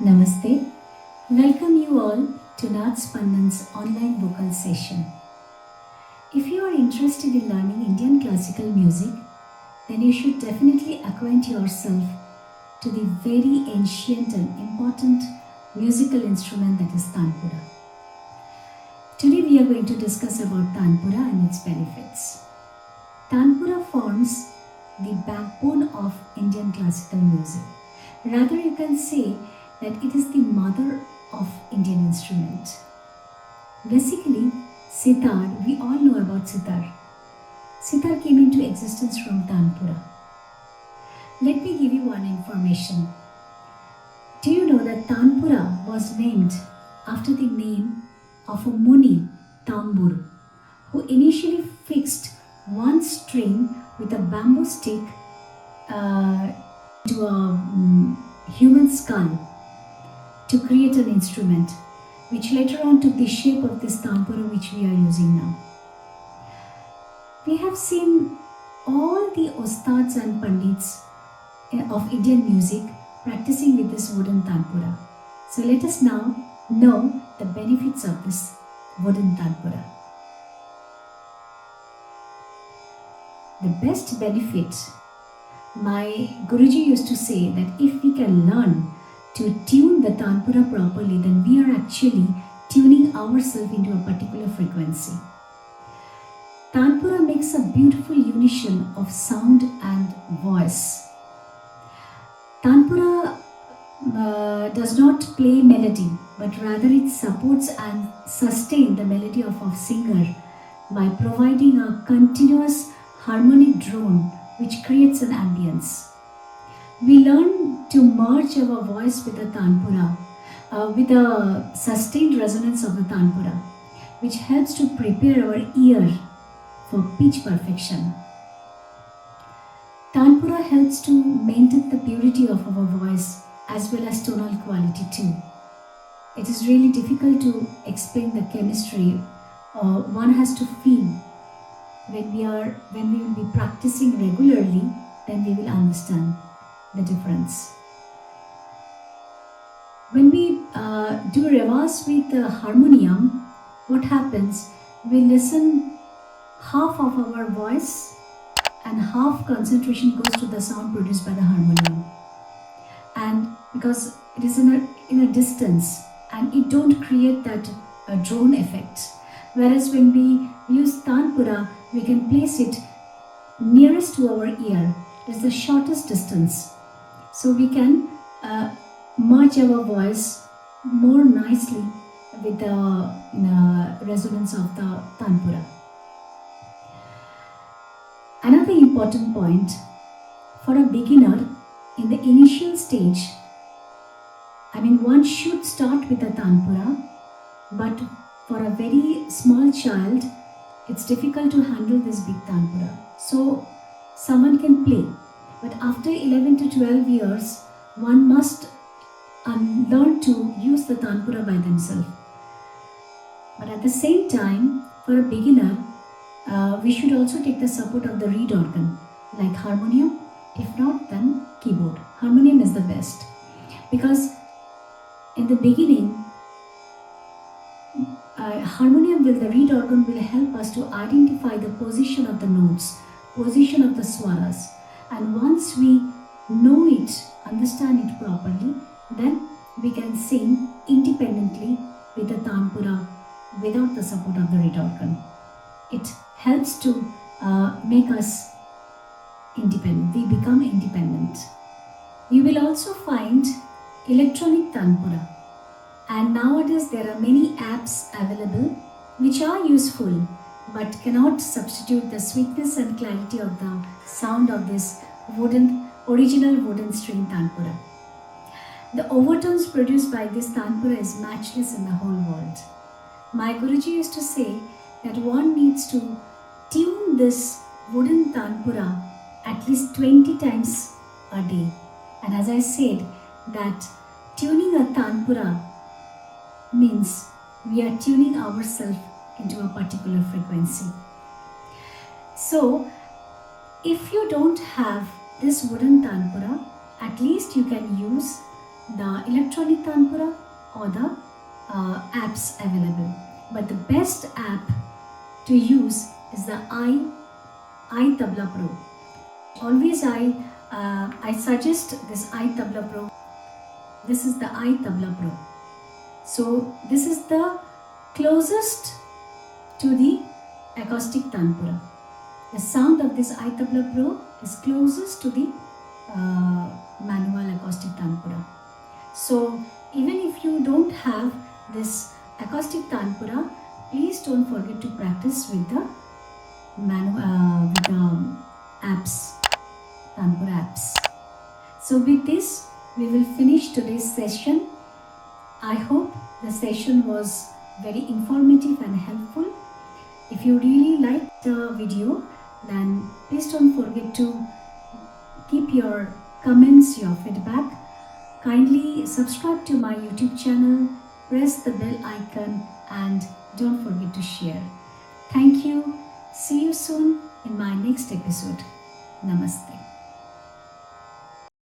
Namaste. Welcome you all to Naad Spandan's online vocal session. If you are interested in learning Indian classical music, then you should definitely acquaint yourself to the very ancient and important musical instrument that is Tanpura. Today we are going to discuss about Tanpura and its benefits. Tanpura forms the backbone of Indian classical music. Rather, you can say that it is the mother of Indian instrument. Basically, sitar, we all know about sitar. Sitar came into existence from Tanpura. Let me give you one information. Do you know that Tanpura was named after the name of a Muni, Tambur, who initially fixed one string with a bamboo stick to a human skull to create an instrument, which later on took the shape of this Tanpura which we are using now. We have seen all the Ostads and Pandits of Indian music practicing with this wooden Tanpura. So let us now know the benefits of this wooden Tanpura. The best benefit, my Guruji used to say that if we can learn to tune the Tanpura properly, then we are actually tuning ourselves into a particular frequency. Tanpura makes a beautiful unison of sound and voice. Tanpura does not play melody, but rather it supports and sustains the melody of a singer by providing a continuous harmonic drone which creates an ambience. We learn to merge our voice with the Tanpura, with the sustained resonance of the Tanpura, which helps to prepare our ear for pitch perfection. Tanpura helps to maintain the purity of our voice as well as tonal quality too. It is really difficult to explain the chemistry, one has to feel. When we will be practicing regularly, then we will understand the difference. When we do revas with the harmonium, what happens? We listen half of our voice and half concentration goes to the sound produced by the harmonium. And because it is in a distance and it don't create that drone effect. Whereas when we use Tanpura, we can place it nearest to our ear. It's the shortest distance. So we can merge our voice more nicely with the resonance of the Tanpura. Another important point for a beginner in the initial stage, one should start with a Tanpura, but for a very small child, it's difficult to handle this big Tanpura. So someone can play, but after 11 to 12 years, one must learn to use the Tanpura by themselves. But at the same time, for a beginner, we should also take the support of the reed organ, like harmonium. If not, then keyboard. Harmonium is the best, because in the beginning, harmonium with the reed organ will help us to identify the position of the notes, position of the swaras, and once we know it, understand it properly, then we can sing independently with the Tanpura without the support of the reed organ. It helps to make us independent. We become independent. You will also find electronic tanpura, and nowadays there are many apps available which are useful but cannot substitute the sweetness and clarity of the sound of this original wooden string tanpura. The overtones produced by this tanpura is matchless in the whole world. My Guruji used to say that one needs to tune this wooden tanpura at least 20 times a day. And as I said, that tuning a tanpura means we are tuning ourselves into a particular frequency. So, if you don't have this wooden tanpura, at least you can use the electronic tanpura or the apps available. But the best app to use is the iTabla Pro. Always I suggest this iTabla Pro. This is the iTabla Pro. So this is the closest to the acoustic tanpura. The sound of this iTabla Pro is closest to the manual acoustic tanpura. So even if you don't have this acoustic tanpura, please don't forget to practice with the apps, tanpura apps. So with this, we will finish today's session. I hope the session was very informative and helpful. If you really liked the video, then please don't forget to keep your comments, your feedback. Kindly subscribe to my YouTube channel, press the bell icon, and don't forget to share. Thank you. See you soon in my next episode. Namaste.